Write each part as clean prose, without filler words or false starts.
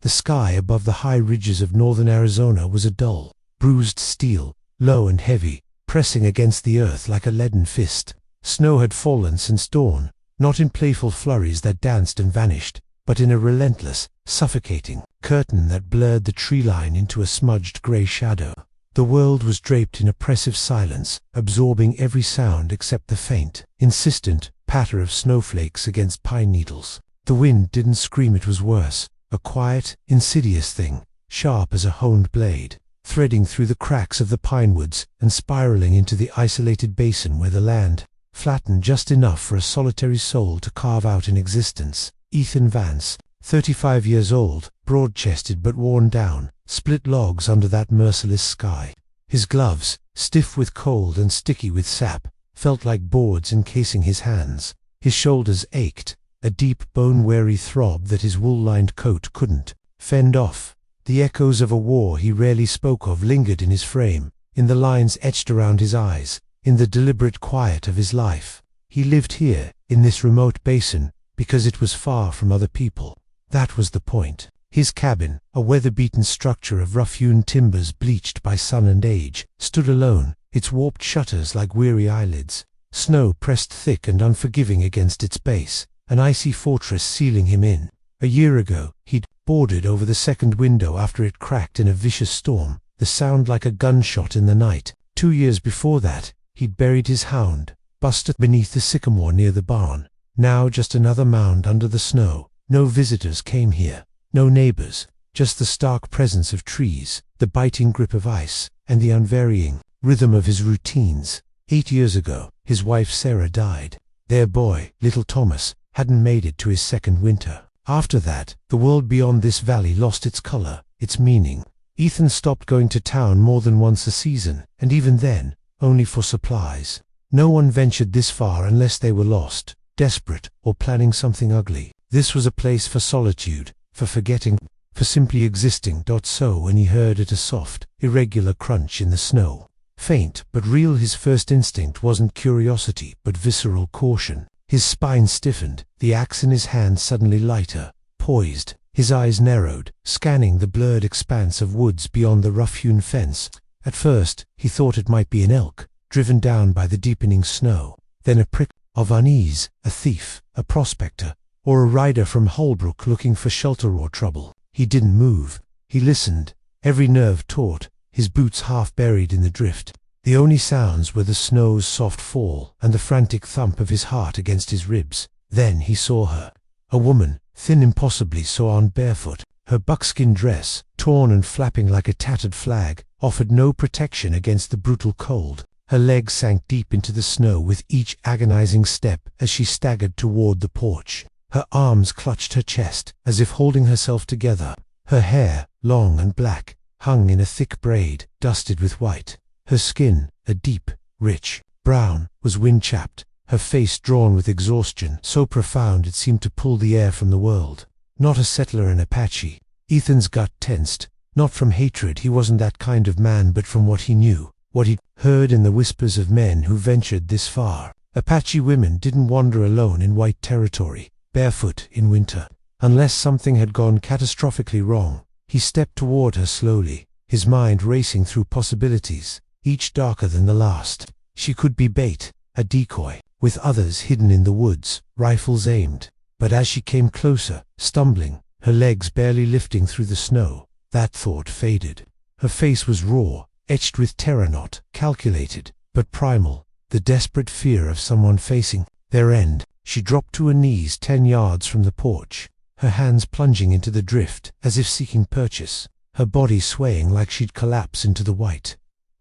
The sky above the high ridges of northern Arizona was a dull, bruised steel, low and heavy, pressing against the earth like a leaden fist. Snow had fallen since dawn, not in playful flurries that danced and vanished, but in a relentless, suffocating curtain that blurred the tree line into a smudged gray shadow. The world was draped in oppressive silence, absorbing every sound except the faint, insistent patter of snowflakes against pine needles. The wind didn't scream, it was worse, a quiet, insidious thing, sharp as a honed blade, threading through the cracks of the pinewoods and spiraling into the isolated basin where the land flattened just enough for a solitary soul to carve out an existence. Ethan Vance, 35 years old, broad-chested but worn down, split logs under that merciless sky. His gloves, stiff with cold and sticky with sap, felt like boards encasing his hands. His shoulders ached, a deep bone-weary throb that his wool-lined coat couldn't fend off. The echoes of a war he rarely spoke of lingered in his frame, in the lines etched around his eyes, in the deliberate quiet of his life. He lived here, in this remote basin, because it was far from other people. That was the point. His cabin, a weather-beaten structure of rough-hewn timbers bleached by sun and age, stood alone, its warped shutters like weary eyelids. Snow pressed thick and unforgiving against its base, an icy fortress sealing him in. A year ago, he'd boarded over the second window after it cracked in a vicious storm, the sound like a gunshot in the night. 2 years before that, he'd buried his hound, busted beneath the sycamore near the barn. Now just another mound under the snow. No visitors came here, no neighbors, just the stark presence of trees, the biting grip of ice, and the unvarying rhythm of his routines. 8 years ago, his wife Sarah died. Their boy, little Thomas, hadn't made it to his second winter. After that, the world beyond this valley lost its color, its meaning. Ethan stopped going to town more than once a season, and even then, only for supplies. No one ventured this far unless they were lost, desperate, or planning something ugly. This was a place for solitude, for forgetting, for simply existing. So when he heard a soft, irregular crunch in the snow, faint but real, his first instinct wasn't curiosity but visceral caution. His spine stiffened, the axe in his hand suddenly lighter, poised, his eyes narrowed, scanning the blurred expanse of woods beyond the rough-hewn fence. At first, he thought it might be an elk, driven down by the deepening snow. Then a prick of unease, a thief, a prospector, or a rider from Holbrook looking for shelter or trouble. He didn't move. He listened, every nerve taut, his boots half buried in the drift. The only sounds were the snow's soft fall and the frantic thump of his heart against his ribs. Then he saw her. A woman, thin, impossibly so, and barefoot. Her buckskin dress, torn and flapping like a tattered flag, offered no protection against the brutal cold. Her legs sank deep into the snow with each agonizing step as she staggered toward the porch. Her arms clutched her chest, as if holding herself together. Her hair, long and black, hung in a thick braid, dusted with white. Her skin, a deep, rich brown, was wind-chapped, her face drawn with exhaustion so profound it seemed to pull the air from the world. Not a settler, an Apache. Ethan's gut tensed, not from hatred, he wasn't that kind of man, but from what he knew, what he'd heard in the whispers of men who ventured this far. Apache women didn't wander alone in white territory, barefoot in winter. Unless something had gone catastrophically wrong. He stepped toward her slowly, his mind racing through possibilities, each darker than the last. She could be bait, a decoy, with others hidden in the woods, rifles aimed. But as she came closer, stumbling, her legs barely lifting through the snow, that thought faded. Her face was raw, etched with terror, not calculated, but primal, the desperate fear of someone facing their end. She dropped to her knees 10 yards from the porch, her hands plunging into the drift as if seeking purchase, her body swaying like she'd collapse into the white.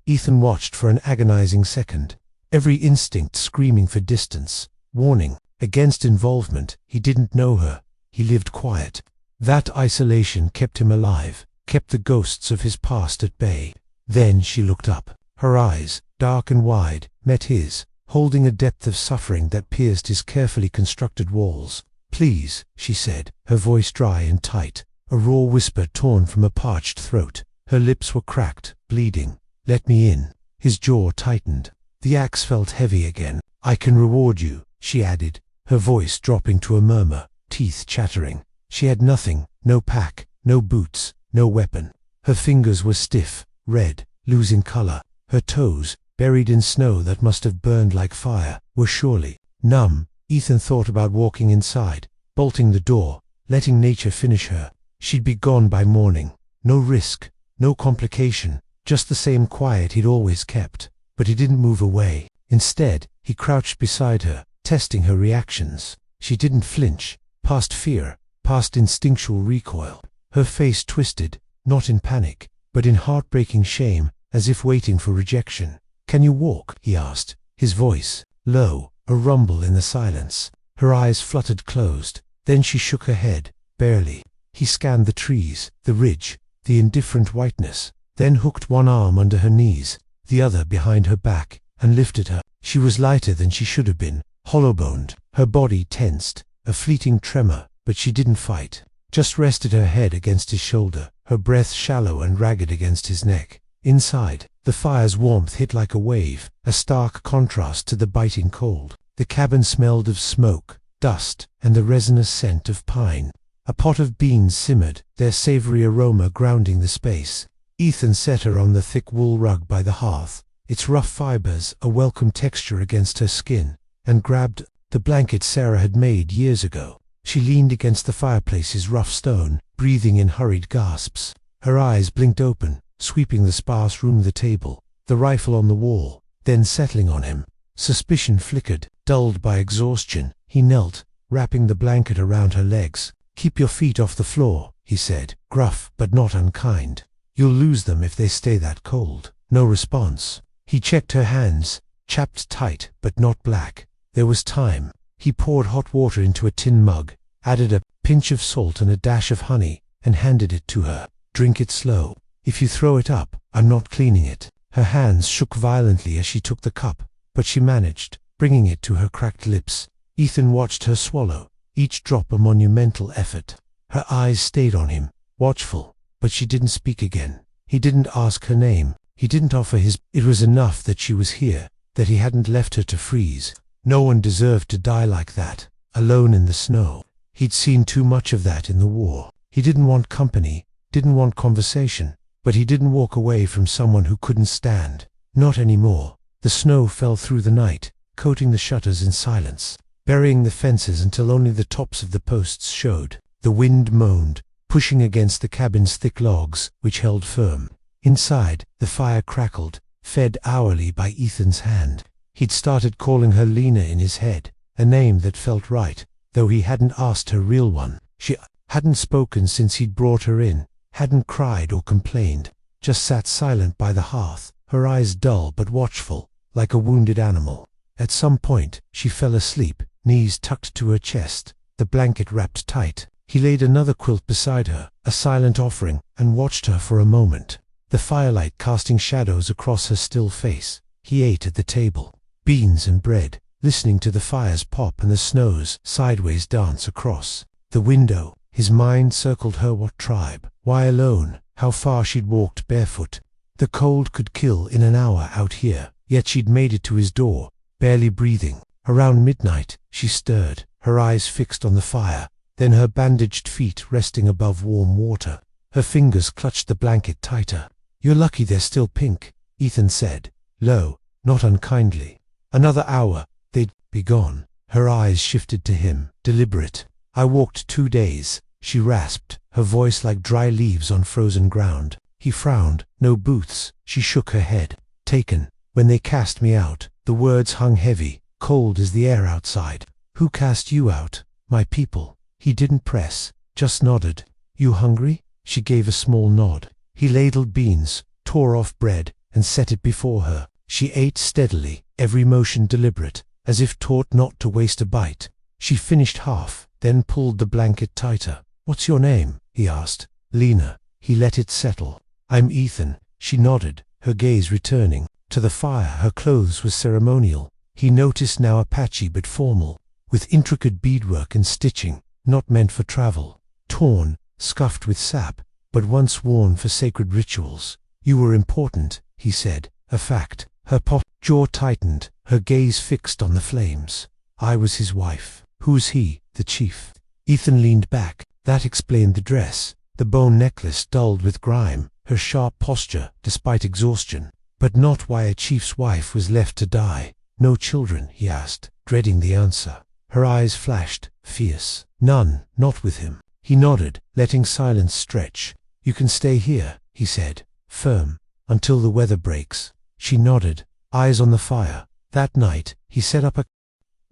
Ethan watched for an agonizing second, every instinct screaming for distance, warning, against involvement. He didn't know her. He lived quiet. That isolation kept him alive, kept the ghosts of his past at bay. Then she looked up. Her eyes, dark and wide, met his, holding a depth of suffering that pierced his carefully constructed walls. "Please," she said, her voice dry and tight, a raw whisper torn from a parched throat. Her lips were cracked, bleeding. "Let me in." His jaw tightened. The axe felt heavy again. "I can reward you," she added, her voice dropping to a murmur, teeth chattering. She had nothing, no pack, no boots, no weapon. Her fingers were stiff, red, losing color. Her toes, buried in snow that must have burned like fire, were surely numb. Ethan thought about walking inside, bolting the door, letting nature finish her. She'd be gone by morning. No risk, no complication, just the same quiet he'd always kept. But he didn't move away. Instead, he crouched beside her, testing her reactions. She didn't flinch, past fear, past instinctual recoil. Her face twisted, not in panic, but in heartbreaking shame, as if waiting for rejection. "Can you walk?" he asked, his voice low, a rumble in the silence. Her eyes fluttered closed. Then she shook her head, barely. He scanned the trees, the ridge, the indifferent whiteness, then hooked one arm under her knees, the other behind her back, and lifted her. She was lighter than she should have been, hollow-boned, her body tensed, a fleeting tremor, but she didn't fight. Just rested her head against his shoulder, her breath shallow and ragged against his neck. Inside, the fire's warmth hit like a wave, a stark contrast to the biting cold. The cabin smelled of smoke, dust, and the resinous scent of pine. A pot of beans simmered, their savory aroma grounding the space. Ethan set her on the thick wool rug by the hearth, its rough fibers a welcome texture against her skin, and grabbed the blanket Sarah had made years ago. She leaned against the fireplace's rough stone, breathing in hurried gasps. Her eyes blinked open, sweeping the sparse room, the table, the rifle on the wall, then settling on him. Suspicion flickered, dulled by exhaustion. He knelt, wrapping the blanket around her legs. "Keep your feet off the floor," he said, gruff but not unkind. "You'll lose them if they stay that cold." No response. He checked her hands, chapped tight but not black. There was time. He poured hot water into a tin mug, added a pinch of salt and a dash of honey, and handed it to her. "Drink it slow. If you throw it up, I'm not cleaning it." Her hands shook violently as she took the cup, but she managed, bringing it to her cracked lips. Ethan watched her swallow, each drop a monumental effort. Her eyes stayed on him, watchful, but she didn't speak again. He didn't ask her name. He didn't offer his. It was enough that she was here, that he hadn't left her to freeze. No one deserved to die like that, alone in the snow. He'd seen too much of that in the war. He didn't want company, didn't want conversation, but he didn't walk away from someone who couldn't stand. Not anymore. The snow fell through the night, coating the shutters in silence, burying the fences until only the tops of the posts showed. The wind moaned, pushing against the cabin's thick logs, which held firm. Inside, the fire crackled, fed hourly by Ethan's hand. He'd started calling her Lena in his head, a name that felt right, though he hadn't asked her real one. She hadn't spoken since he'd brought her in, hadn't cried or complained, just sat silent by the hearth, her eyes dull but watchful, like a wounded animal. At some point, she fell asleep, knees tucked to her chest, the blanket wrapped tight. He laid another quilt beside her, a silent offering, and watched her for a moment, the firelight casting shadows across her still face. He ate at the table, beans and bread, listening to the fire's pop and the snow's sideways dance across the window. His mind circled her. What tribe? Why alone? How far she'd walked barefoot. The cold could kill in an hour out here, yet she'd made it to his door, barely breathing. Around midnight, she stirred, her eyes fixed on the fire, then her bandaged feet resting above warm water. Her fingers clutched the blanket tighter. "You're lucky they're still pink," Ethan said, low, not unkindly. Another hour, they'd be gone. Her eyes shifted to him, deliberate. "I walked 2 days," she rasped, her voice like dry leaves on frozen ground. He frowned. "No booths." She shook her head. "Taken. When they cast me out." The words hung heavy, cold as the air outside. "Who cast you out?" "My people." He didn't press, just nodded. "You hungry?" She gave a small nod. He ladled beans, tore off bread, and set it before her. She ate steadily, every motion deliberate, as if taught not to waste a bite. She finished half, then pulled the blanket tighter. "What's your name?" he asked. "Lena." He let it settle. "I'm Ethan." She nodded, her gaze returning. To the fire her clothes were ceremonial. He noticed now a patchy but formal, with intricate beadwork and stitching, not meant for travel. Torn, scuffed with sap, but once worn for sacred rituals. "You were important," he said, a fact. Her jaw tightened, her gaze fixed on the flames. "I was his wife." "Who's he?" "The chief." Ethan leaned back. That explained the dress. the bone necklace dulled with grime, her sharp posture despite exhaustion. But not why a chief's wife was left to die. No children, he asked, dreading the answer. Her eyes flashed, fierce. None, not with him. He nodded, letting silence stretch. You can stay here, he said, firm, until the weather breaks. She nodded, eyes on the fire. That night, he set up a...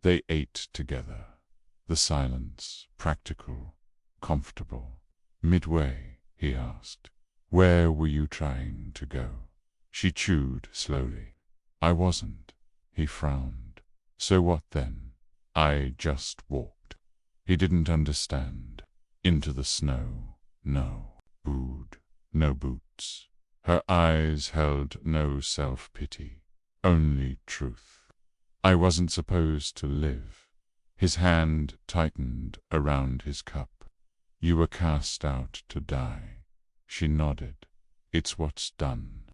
They ate together. The silence, practical, comfortable. Midway, he asked, where were you trying to go? She chewed slowly. I wasn't. He frowned. So what then? I just walked. He didn't understand. Into the snow. No. Food. No boots. Her eyes held no self-pity. Only truth. I wasn't supposed to live. His hand tightened around his cup. You were cast out to die. She nodded. It's what's done.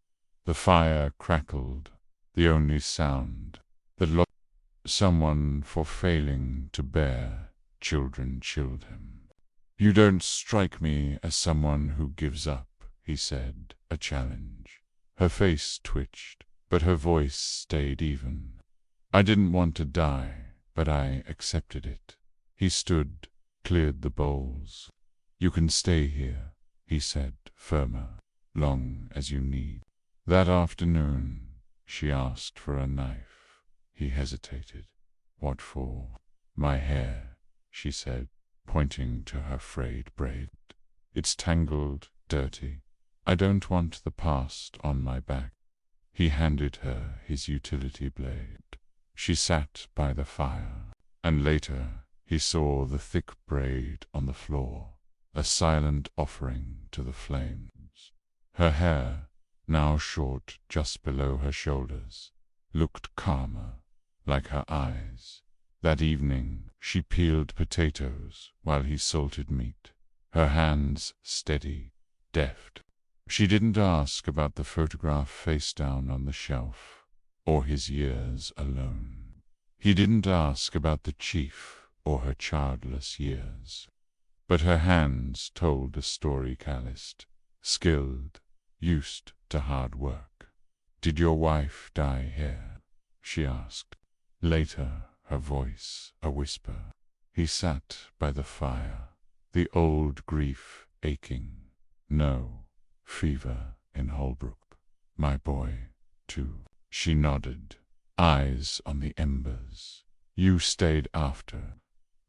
The fire crackled, the only sound that locked someone for failing to bear. Children chilled him. You don't strike me as someone who gives up, he said, a challenge. Her face twitched, but her voice stayed even. I didn't want to die, but I accepted it. He stood, cleared the bowls. You can stay here, he said, firmer, long as you need. That afternoon, she asked for a knife. He hesitated. What for? My hair, she said, pointing to her frayed braid. It's tangled, dirty. I don't want the past on my back. He handed her his utility blade. She sat by the fire, and later he saw the thick braid on the floor, a silent offering to the flames. Her hair, now short just below her shoulders, looked calmer, like her eyes. That evening she peeled potatoes while he salted meat, her hands steady, deft. She didn't ask about the photograph face down on the shelf, or his years alone. He didn't ask about the chief or her childless years. But her hands told a story calloused, skilled, used to hard work. Did your wife die here? She asked. Later, her voice a whisper. He sat by the fire, the old grief aching. No, fever in Holbrook. My boy, too. She nodded, eyes on the embers. You stayed after.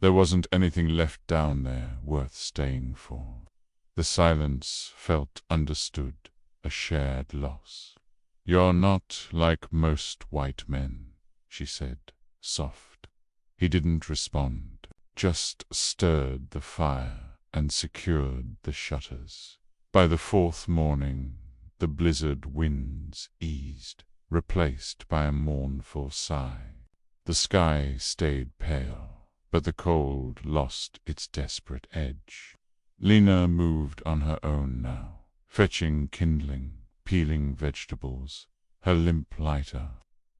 There wasn't anything left down there worth staying for. The silence felt understood, a shared loss. You're not like most white men, she said, soft. He didn't respond, just stirred the fire and secured the shutters. By the fourth morning, the blizzard winds eased, replaced by a mournful sigh. The sky stayed pale, but the cold lost its desperate edge. Lena moved on her own now, fetching kindling, peeling vegetables, her limp lighter.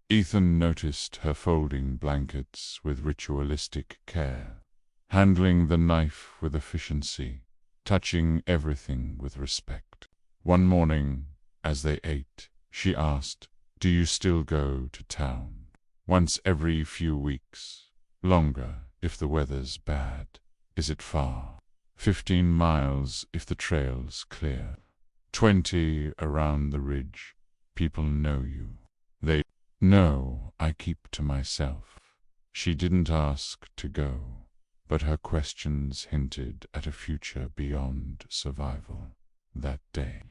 Ethan noticed her folding blankets with ritualistic care, handling the knife with efficiency, touching everything with respect. One morning, as they ate, she asked, "Do you still go to town?" "Once every few weeks. Longer if the weather's bad." "Is it far?" 15 miles if the trail's clear. 20 around the ridge. People know you. They know I keep to myself. She didn't ask to go, but her questions hinted at a future beyond survival. That day,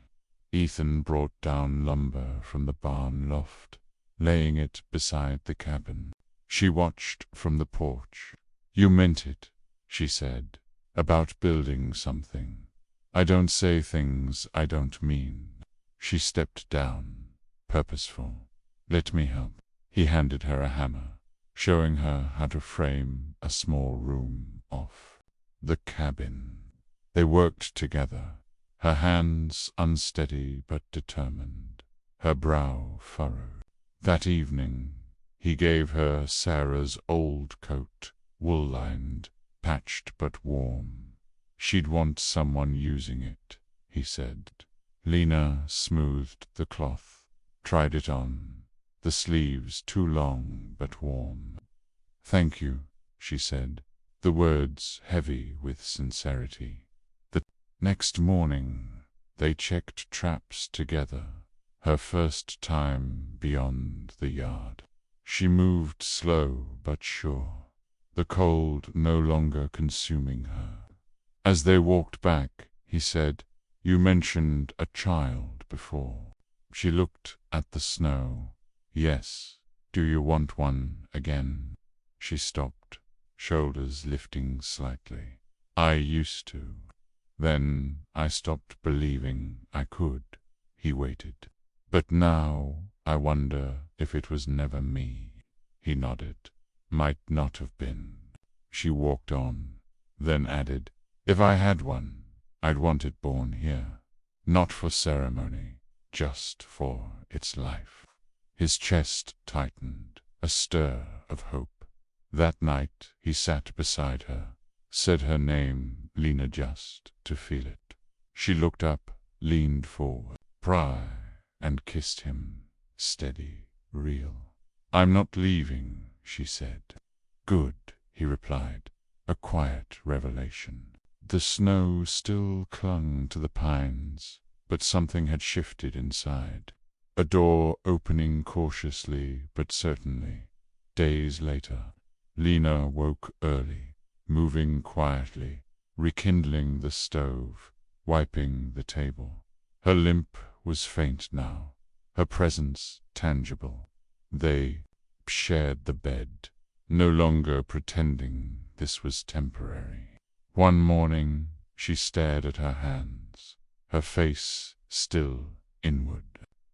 Ethan brought down lumber from the barn loft, laying it beside the cabin. She watched from the porch. "You meant it," she said, "about building something. I don't say things I don't mean." She stepped down, purposeful. "Let me help." He handed her a hammer, showing her how to frame a small room off the cabin. They worked together, her hands unsteady but determined, her brow furrowed. That evening, he gave her Sarah's old coat, wool-lined, patched but warm. She'd want someone using it, he said. Lena smoothed the cloth, tried it on, the sleeves too long but warm. "Thank you," she said, the words heavy with sincerity. The next morning they checked traps together, her first time beyond the yard. She moved slow but sure, the cold no longer consuming her. As they walked back, he said, "You mentioned a child before." She looked at the snow. "Yes. Do you want one again?" She stopped, shoulders lifting slightly. "I used to. Then I stopped believing I could." He waited. "But now I wonder if it was never me." He nodded. "Might not have been." She walked on, then added, "If I had one, I'd want it born here. Not for ceremony, just for its life." His chest tightened, a stir of hope. That night he sat beside her, said her name, Lena, just to feel it. She looked up, leaned forward, and kissed him, steady, real. "I'm not leaving," she said. "Good," he replied, a quiet revelation. The snow still clung to the pines, but something had shifted inside. A door opening cautiously but certainly. Days later, Lena woke early, moving quietly, rekindling the stove, wiping the table. Her limp was faint now, her presence tangible. They shared the bed, no longer pretending this was temporary. One morning she stared at her hands, her face still inward.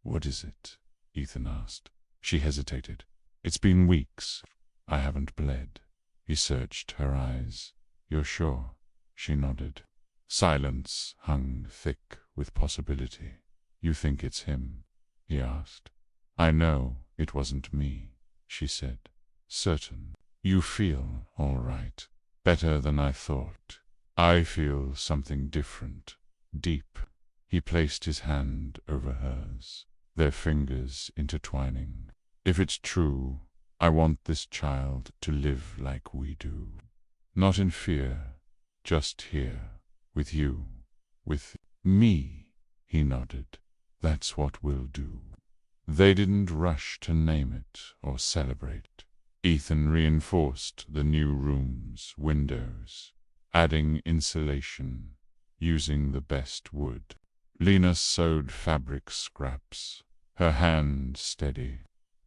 "What is it?" Ethan asked. She hesitated. "It's been weeks. I haven't bled." He searched her eyes. "You're sure?" She nodded. Silence hung thick with possibility. "You think it's him?" he asked. "I know it wasn't me," she said. "Certain. You feel all right. Better than I thought." "I feel something different, deep." He placed his hand over hers, their fingers intertwining. "If it's true, I want this child to live like we do. Not in fear, just here, with you, with me." He nodded. "That's what we'll do." They didn't rush to name it or celebrate. Ethan reinforced the new room's windows, adding insulation, using the best wood. Lena sewed fabric scraps, her hand steady.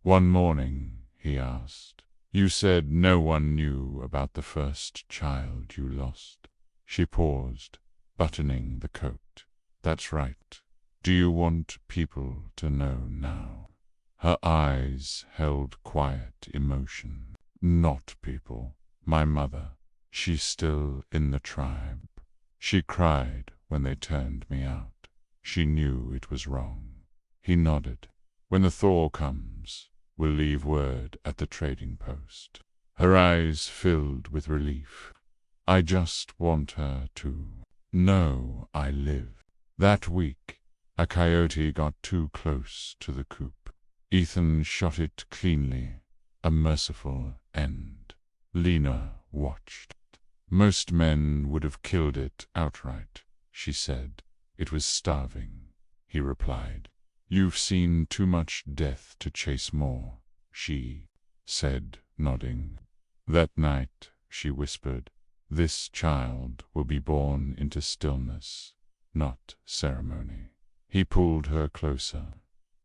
"One morning," he asked, "you said no one knew about the first child you lost." She paused, buttoning the coat. "That's right. Do you want people to know now?" Her eyes held quiet emotion. "Not people. My mother. She's still in the tribe. She cried when they turned me out. She knew it was wrong." He nodded. "When the thaw comes, we'll leave word at the trading post." Her eyes filled with relief. "I just want her to know I live." That week, a coyote got too close to the coop. Ethan shot it cleanly, a merciful end. Lena watched. "Most men would have killed it outright," she said. "It was starving." He replied. "You've seen too much death to chase more," she said, nodding. That night, she whispered, "This child will be born into stillness, not ceremony." He pulled her closer.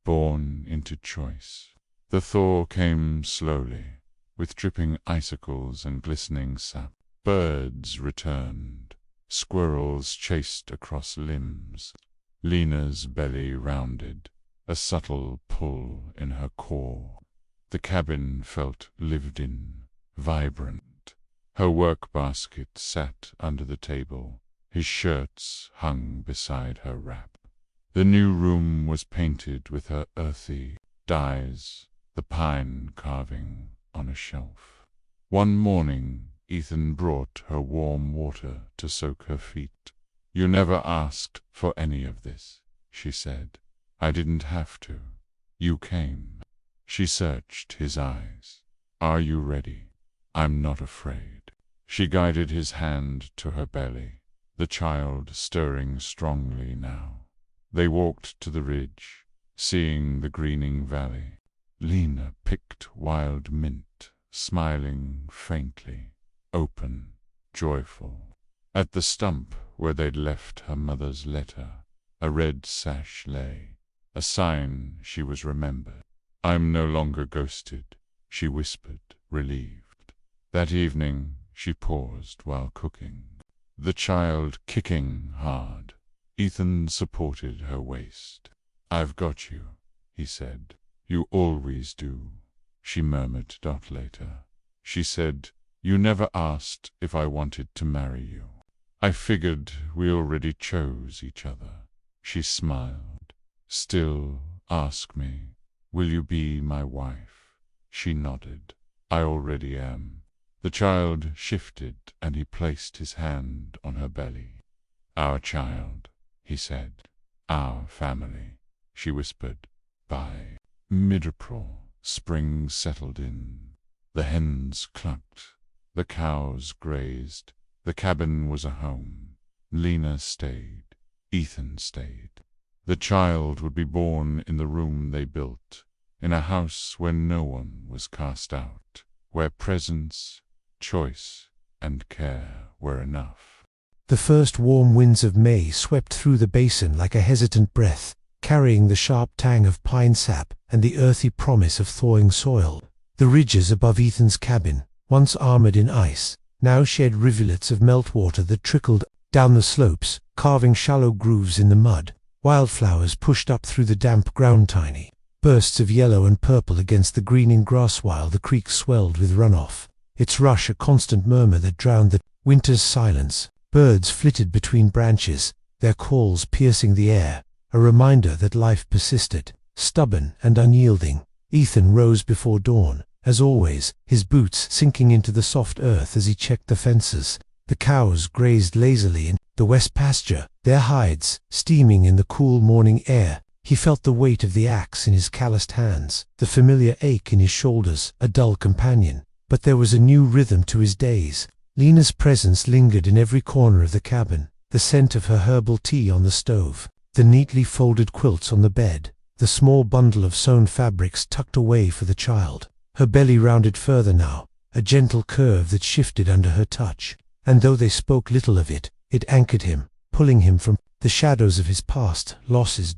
"Born into choice." The thaw came slowly, with dripping icicles and glistening sap. Birds returned. Squirrels chased across limbs. Lena's belly rounded, a subtle pull in her core. The cabin felt lived in, vibrant. Her work basket sat under the table. His shirts hung beside her wrap. The new room was painted with her earthy dyes, the pine carving on a shelf. One morning, Ethan brought her warm water to soak her feet. "You never asked for any of this," she said. "I didn't have to. You came." She searched his eyes. "Are you ready?" "I'm not afraid." She guided his hand to her belly, the child stirring strongly now. They walked to the ridge, seeing the greening valley. Lena picked wild mint, smiling faintly, open, joyful. At the stump where they'd left her mother's letter, a red sash lay, a sign she was remembered. "I'm no longer ghosted," she whispered, relieved. That evening she paused while cooking, the child kicking hard. Ethan supported her waist. "I've got you," he said. "You always do," she murmured later. She said, "You never asked if I wanted to marry you." "I figured we already chose each other." She smiled. "Still, ask me, will you be my wife?" She nodded. "I already am." The child shifted and he placed his hand on her belly. "Our child," he said. "Our family," she whispered. By mid-April, spring settled in. The hens clucked. The cows grazed. The cabin was a home. Lena stayed. Ethan stayed. The child would be born in the room they built, in a house where no one was cast out, where presence, choice, and care were enough. The first warm winds of May swept through the basin like a hesitant breath, carrying the sharp tang of pine sap and the earthy promise of thawing soil. The ridges above Ethan's cabin, once armored in ice, now shed rivulets of meltwater that trickled down the slopes, carving shallow grooves in the mud. Wildflowers pushed up through the damp ground, tiny bursts of yellow and purple against the greening grass, while the creek swelled with runoff, its rush a constant murmur that drowned the winter's silence. Birds flitted between branches, their calls piercing the air, a reminder that life persisted, stubborn and unyielding. Ethan rose before dawn, as always, his boots sinking into the soft earth as he checked the fences. The cows grazed lazily in the west pasture, their hides steaming in the cool morning air. He felt the weight of the axe in his calloused hands, the familiar ache in his shoulders, a dull companion. But there was a new rhythm to his days. Lena's presence lingered in every corner of the cabin, the scent of her herbal tea on the stove, the neatly folded quilts on the bed, the small bundle of sewn fabrics tucked away for the child. Her belly rounded further now, a gentle curve that shifted under her touch, and though they spoke little of it, it anchored him, pulling him from the shadows of his past losses.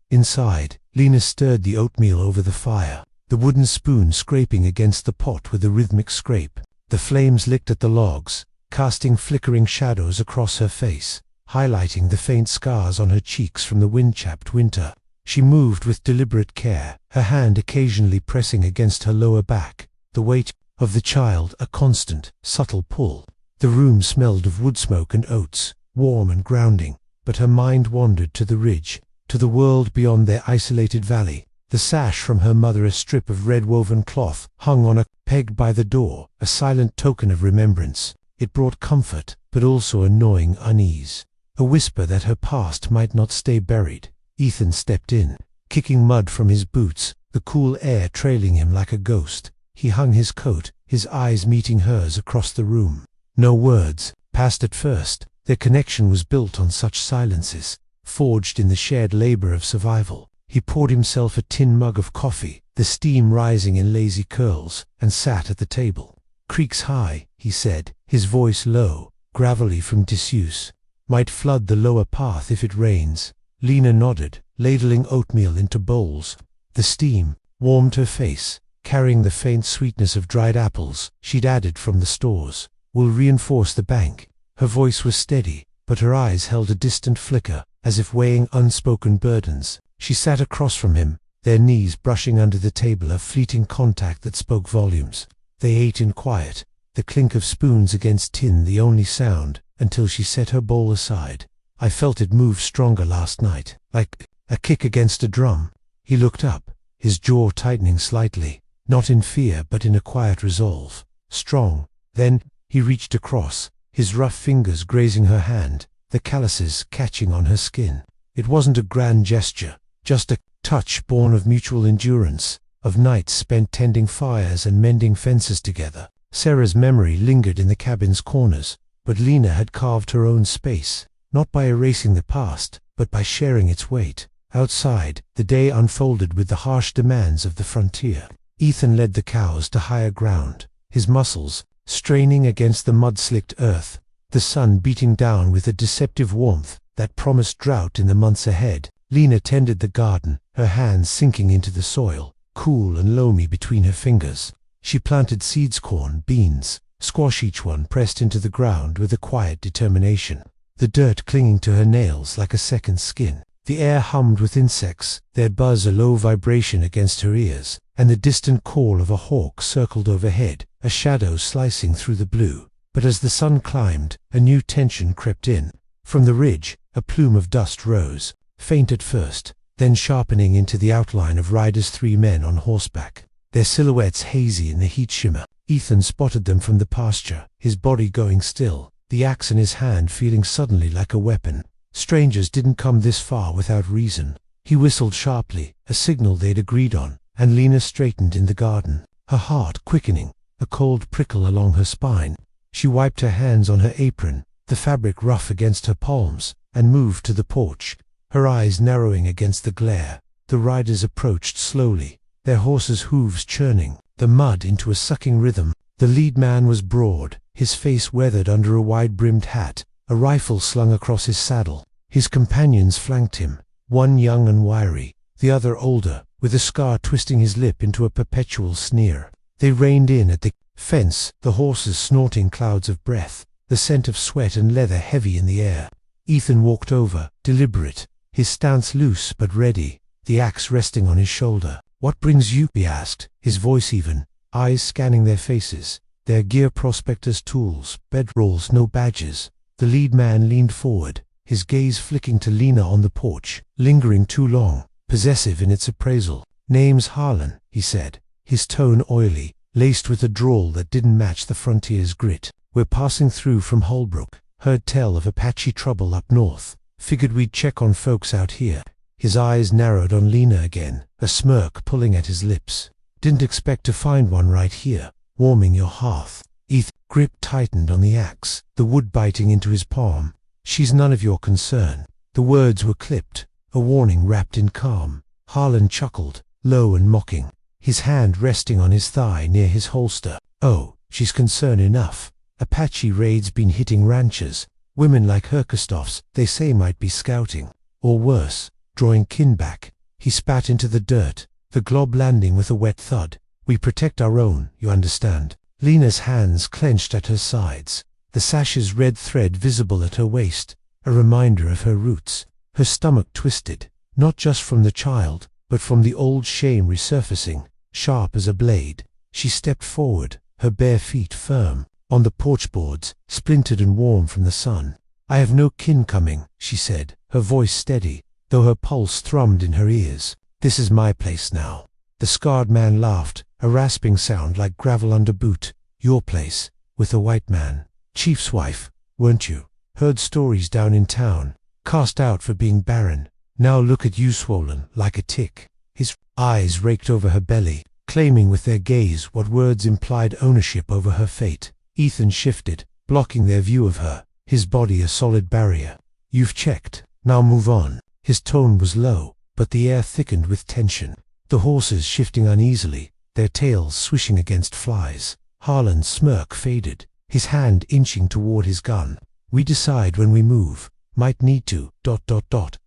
Inside, Lena stirred the oatmeal over the fire, the wooden spoon scraping against the pot with a rhythmic scrape. The flames licked at the logs, casting flickering shadows across her face, highlighting the faint scars on her cheeks from the wind-chapped winter. She moved with deliberate care, her hand occasionally pressing against her lower back, the weight of the child a constant, subtle pull. The room smelled of wood smoke and oats, warm and grounding, but her mind wandered to the ridge, to the world beyond their isolated valley. The sash from her mother, a strip of red woven cloth, hung on a peg by the door, a silent token of remembrance. It brought comfort, but also a gnawing unease, a whisper that her past might not stay buried. Ethan stepped in, kicking mud from his boots, the cool air trailing him like a ghost. He hung his coat, his eyes meeting hers across the room. No words passed at first. Their connection was built on such silences, forged in the shared labor of survival. He poured himself a tin mug of coffee, the steam rising in lazy curls, and sat at the table. "Creek's high," he said, his voice low, gravelly from disuse. "Might flood the lower path if it rains." Lena nodded, ladling oatmeal into bowls. The steam warmed her face, carrying the faint sweetness of dried apples she'd added from the stores. "We'll reinforce the bank." Her voice was steady, but her eyes held a distant flicker, as if weighing unspoken burdens. She sat across from him, their knees brushing under the table, a fleeting contact that spoke volumes. They ate in quiet, the clink of spoons against tin the only sound, until she set her bowl aside. "I felt it move stronger last night, like a kick against a drum." He looked up, his jaw tightening slightly, not in fear but in a quiet resolve. "Strong." Then He reached across, his rough fingers grazing her hand, the calluses catching on her skin. It wasn't a grand gesture, just a touch born of mutual endurance, of nights spent tending fires and mending fences together. Sarah's memory lingered in the cabin's corners, but Lena had carved her own space, not by erasing the past, but by sharing its weight. Outside, the day unfolded with the harsh demands of the frontier. Ethan led the cows to higher ground, his muscles straining against the mud-slicked earth, the sun beating down with a deceptive warmth that promised drought in the months ahead. Lena tended the garden, her hands sinking into the soil, cool and loamy between her fingers. She planted seeds, corn, beans, squash, each one pressed into the ground with a quiet determination, the dirt clinging to her nails like a second skin. The air hummed with insects, their buzz a low vibration against her ears, and the distant call of a hawk circled overhead, a shadow slicing through the blue. But as the sun climbed, a new tension crept in. From the ridge, a plume of dust rose, faint at first, then sharpening into the outline of riders, 3 men on horseback, their silhouettes hazy in the heat shimmer. Ethan spotted them from the pasture, his body going still, the axe in his hand feeling suddenly like a weapon. Strangers didn't come this far without reason. He whistled sharply, a signal they'd agreed on, and Lena straightened in the garden, her heart quickening, a cold prickle along her spine. She wiped her hands on her apron, the fabric rough against her palms, and moved to the porch, her eyes narrowing against the glare. The riders approached slowly, their horses' hooves churning the mud into a sucking rhythm. The lead man was broad, his face weathered under a wide-brimmed hat, a rifle slung across his saddle. His companions flanked him, one young and wiry, the other older, with a scar twisting his lip into a perpetual sneer. They reined in at the fence, the horses snorting clouds of breath, the scent of sweat and leather heavy in the air. Ethan walked over, deliberate, his stance loose but ready, the axe resting on his shoulder. "What brings you?" he asked, his voice even, eyes scanning their faces, their gear prospectors' tools, bedrolls, no badges. The lead man leaned forward, his gaze flicking to Lena on the porch, lingering too long, possessive in its appraisal. "Name's Harlan," he said, his tone oily, laced with a drawl that didn't match the frontier's grit. "We're passing through from Holbrook. Heard tell of Apache trouble up north. Figured we'd check on folks out here." His eyes narrowed on Lena again, a smirk pulling at his lips. "Didn't expect to find one right here, warming your hearth." Ethan's grip tightened on the axe, the wood biting into his palm. "She's none of your concern." The words were clipped, a warning wrapped in calm. Harlan chuckled, low and mocking, his hand resting on his thigh near his holster. "Oh, she's concern enough. Apache raids been hitting ranchers. Women like Herkestovs, they say, might be scouting. Or worse, drawing kin back." He spat into the dirt, the glob landing with a wet thud. "We protect our own, you understand." Lena's hands clenched at her sides, the sash's red thread visible at her waist, a reminder of her roots. Her stomach twisted, not just from the child, but from the old shame resurfacing, sharp as a blade. She stepped forward, her bare feet firm on the porch boards, splintered and warm from the sun. "I have no kin coming," she said, her voice steady, though her pulse thrummed in her ears. "This is my place now." The scarred man laughed, a rasping sound like gravel under boot. "Your place, with a white man. Chief's wife, weren't you? Heard stories down in town. Cast out for being barren. Now look at you, swollen like a tick." His eyes raked over her belly, claiming with their gaze what words implied ownership over her fate. Ethan shifted, blocking their view of her, his body a solid barrier. "You've checked. Now move on." His tone was low, but the air thickened with tension. The horses shifting uneasily, their tails swishing against flies. Harlan's smirk faded, his hand inching toward his gun. "We decide when we move. Might need to,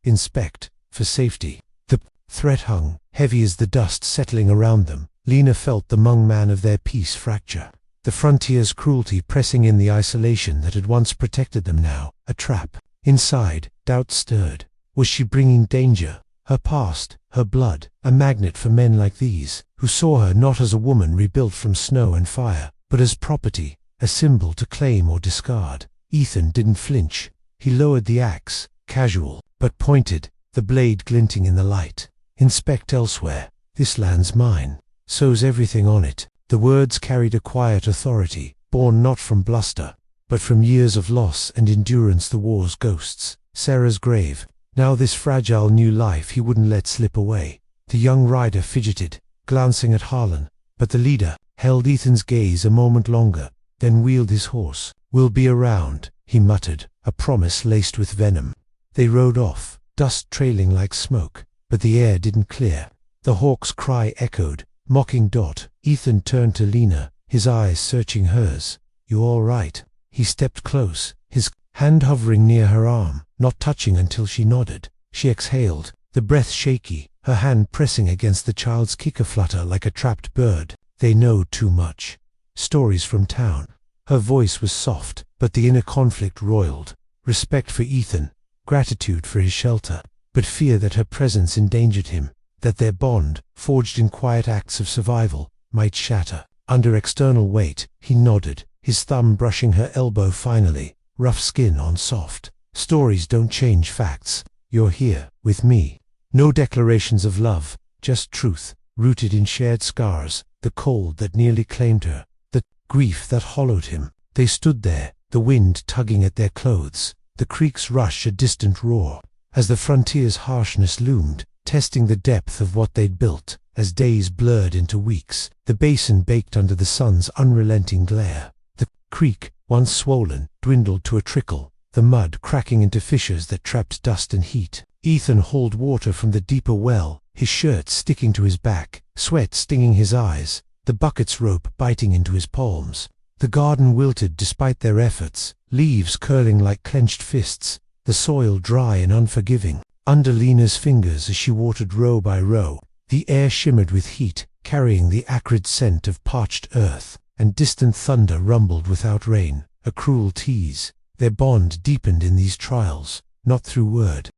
inspect, for safety." The threat hung, heavy as the dust settling around them. Lena felt the mung man of their peace fracture. The frontier's cruelty pressing in the isolation that had once protected them now, a trap. Inside, doubt stirred. Was she bringing danger? Her past, her blood, a magnet for men like these, who saw her not as a woman rebuilt from snow and fire, but as property, a symbol to claim or discard. Ethan didn't flinch. He lowered the axe, casual, but pointed, the blade glinting in the light. "Inspect elsewhere. This land's mine. So's everything on it." The words carried a quiet authority, born not from bluster, but from years of loss and endurance, the war's ghosts. Sarah's grave. Now this fragile new life he wouldn't let slip away. The young rider fidgeted, glancing at Harlan, but the leader held Ethan's gaze a moment longer, then wheeled his horse. "We'll be around," he muttered, a promise laced with venom. They rode off, dust trailing like smoke, but the air didn't clear. The hawk's cry echoed, mocking Dot. Ethan turned to Lena, his eyes searching hers. "You all right?" He stepped close, his hand hovering near her arm, not touching until she nodded. She exhaled, the breath shaky, her hand pressing against the child's kick, a flutter like a trapped bird. "They know too much. Stories from town." Her voice was soft, but the inner conflict roiled. Respect for Ethan, gratitude for his shelter, but fear that her presence endangered him, that their bond, forged in quiet acts of survival, might shatter. Under external weight, he nodded, his thumb brushing her elbow finally, rough skin on soft. "Stories don't change facts. You're here, with me." No declarations of love, just truth, rooted in shared scars, the cold that nearly claimed her, the grief that hollowed him. They stood there, the wind tugging at their clothes, the creek's rush a distant roar, as the frontier's harshness loomed, testing the depth of what they'd built. As days blurred into weeks, the basin baked under the sun's unrelenting glare. The creek, once swollen, dwindled to a trickle, the mud cracking into fissures that trapped dust and heat. Ethan hauled water from the deeper well, his shirt sticking to his back, sweat stinging his eyes, the bucket's rope biting into his palms. The garden wilted despite their efforts, leaves curling like clenched fists, the soil dry and unforgiving. Under Lena's fingers as she watered row by row, the air shimmered with heat, carrying the acrid scent of parched earth, and distant thunder rumbled without rain, a cruel tease. Their bond deepened in these trials, not through word.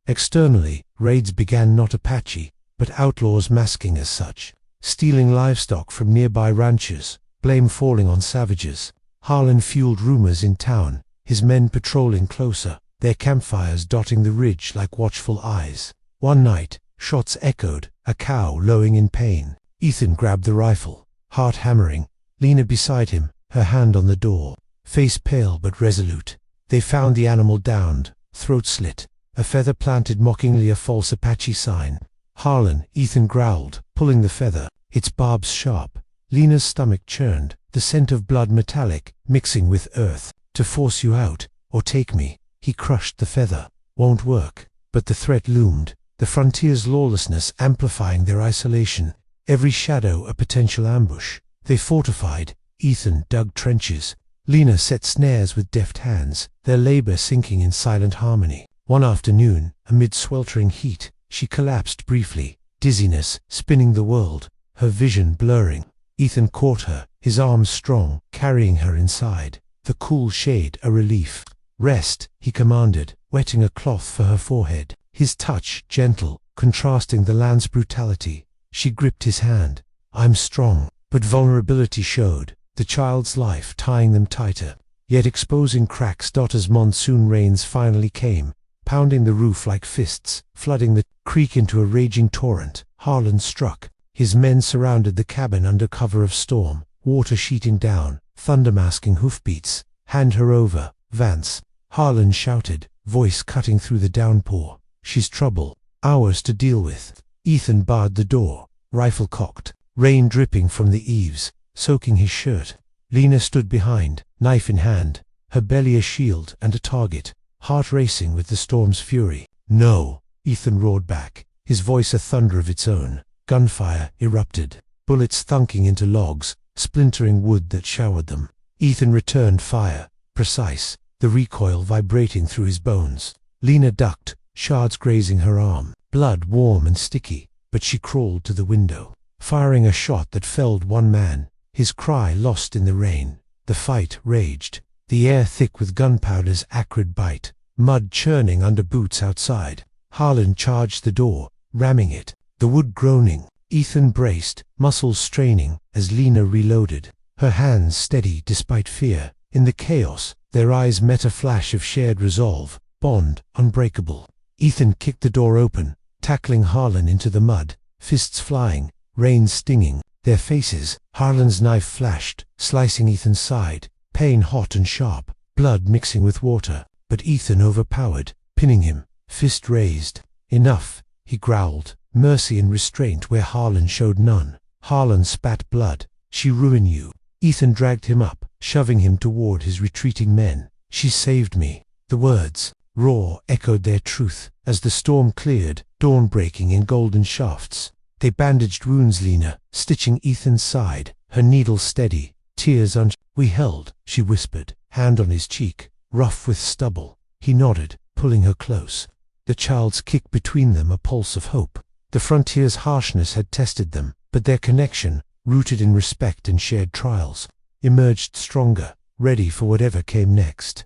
Externally, raids began, not Apache, but outlaws masking as such, stealing livestock from nearby ranches, blame falling on savages. Harlan fueled rumors in town, his men patrolling closer, their campfires dotting the ridge like watchful eyes. One night, shots echoed, a cow lowing in pain. Ethan grabbed the rifle, heart hammering, Lena beside him, her hand on the door, face pale but resolute. They found the animal downed, throat slit, a feather planted mockingly, a false Apache sign. "Harlan," Ethan growled, pulling the feather, its barbs sharp. Lena's stomach churned, the scent of blood metallic, mixing with earth. "To force you out, or take me." He crushed the feather. "Won't work." But the threat loomed, the frontier's lawlessness amplifying their isolation, every shadow a potential ambush. They fortified. Ethan dug trenches. Lena set snares with deft hands, their labor sinking in silent harmony. One afternoon, amid sweltering heat, she collapsed briefly, dizziness spinning the world, her vision blurring. Ethan caught her, his arms strong, carrying her inside. The cool shade a relief. "Rest," he commanded, wetting a cloth for her forehead, his touch gentle, contrasting the land's brutality. She gripped his hand. "I'm strong." But vulnerability showed, the child's life tying them tighter, yet exposing cracks. As monsoon rains finally came, pounding the roof like fists, flooding the creek into a raging torrent, Harlan struck. His men surrounded the cabin under cover of storm, water sheeting down, thunder masking hoofbeats. "Hand her over, Vance," Harlan shouted, voice cutting through the downpour. "She's trouble. Ours to deal with." Ethan barred the door, rifle cocked, rain dripping from the eaves, soaking his shirt. Lena stood behind, knife in hand, her belly a shield and a target, heart racing with the storm's fury. "No," Ethan roared back, his voice a thunder of its own. Gunfire erupted, bullets thunking into logs, splintering wood that showered them. Ethan returned fire, precise, the recoil vibrating through his bones. Lena ducked, shards grazing her arm, blood warm and sticky, but she crawled to the window, firing a shot that felled one man, his cry lost in the rain. The fight raged, the air thick with gunpowder's acrid bite, mud churning under boots outside. Harlan charged the door, ramming it, the wood groaning. Ethan braced, muscles straining, as Lena reloaded, her hands steady despite fear. In the chaos, their eyes met a flash of shared resolve, bond unbreakable. Ethan kicked the door open, tackling Harlan into the mud, fists flying, rain stinging. Their faces, Harlan's knife flashed, slicing Ethan's side, pain hot and sharp, blood mixing with water, but Ethan overpowered, pinning him, fist raised. Enough, he growled, mercy and restraint where Harlan showed none. Harlan spat blood. She ruin you. Ethan dragged him up, shoving him toward his retreating men. She saved me. The words, raw, echoed their truth, as the storm cleared, dawn breaking in golden shafts. They bandaged wounds Lena, stitching Ethan's side, her needle steady, tears We held, she whispered, hand on his cheek, rough with stubble. He nodded, pulling her close. The child's kick between them a pulse of hope. The frontier's harshness had tested them, but their connection, rooted in respect and shared trials, emerged stronger, ready for whatever came next.